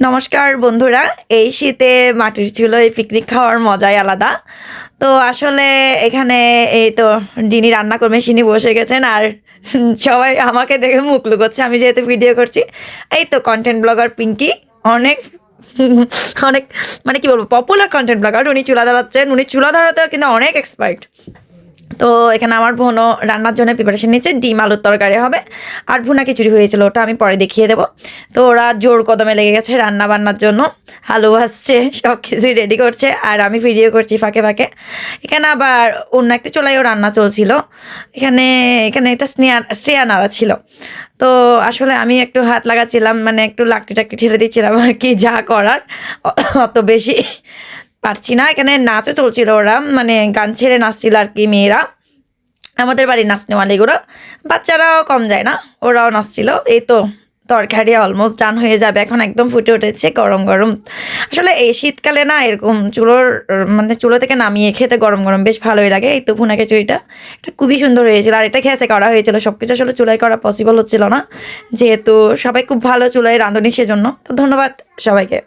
নমস্কার বন্ধুরা, এই শীতে মাটির চুলোয় পিকনিক খাওয়ার মজাই আলাদা। তো আসলে এখানে এই তো যিনি রান্না করবেন তিনি বসে গেছেন, আর সবাই আমাকে দেখে মুখ লুকোচ্ছে আমি যেহেতু ভিডিও করছি। এই তো কন্টেন্ট ব্লগার পিঙ্কি, অনেক অনেক মানে কি বলবো, পপুলার কন্টেন্ট ব্লগার। উনি চুলা ধরাচ্ছেন, উনি চুলা ধরাতেও কিন্তু অনেক এক্সপার্ট। তো এখানে আমার বোনও রান্নার জন্য প্রিপারেশন নিচ্ছে, ডিম আলুর তরকারি হবে আর ভুনা খিচুড়ি হয়েছিল, ওটা আমি পরে দেখিয়ে দেবো। তো ওরা জোর কদমে লেগে গেছে রান্না বান্নার জন্য, আলু ভাজছে, সব কিছুই রেডি করছে আর আমি ভিডিও করছি ফাঁকে ফাঁকে। এখানে আবার অন্য একটা চুলায়ও রান্না চলছিল। এখানে এখানে একটা শ্রেয়া নাড়া ছিল। তো আসলে আমি একটু হাত লাগাচ্ছিলাম, মানে একটু লাকড়ি টাকড়ি ঠেলে দিচ্ছিলাম আর কি, যা করার। অত বেশি পারছি না। এখানে নাচও চলছিল, ওরা মানে গান ছেড়ে নাচছিল আর কি, মেয়েরা, আমাদের বাড়ির নাচনেওয়ালিগুলো। বাচ্চারাও কম যায় না, ওরাও নাচছিল। এই তো তরকারি অলমোস্ট ডান হয়ে যাবে, এখন একদম ফুটে উঠেছে গরম গরম। আসলে এই শীতকালে না এরকম চুলোর মানে চুলো থেকে নামিয়ে খেতে গরম গরম বেশ ভালোই লাগে। এই তো ভুনা খিচুড়িটা, এটা খুবই সুন্দর হয়েছিল, আর এটা গ্যাসে করা হয়েছিল। সব কিছু আসলে চুলায় করা পসিবল হচ্ছিল না, যেহেতু সবাই খুব ভালো চুলায় রাঁধুনি, সেজন্য। তো ধন্যবাদ সবাইকে।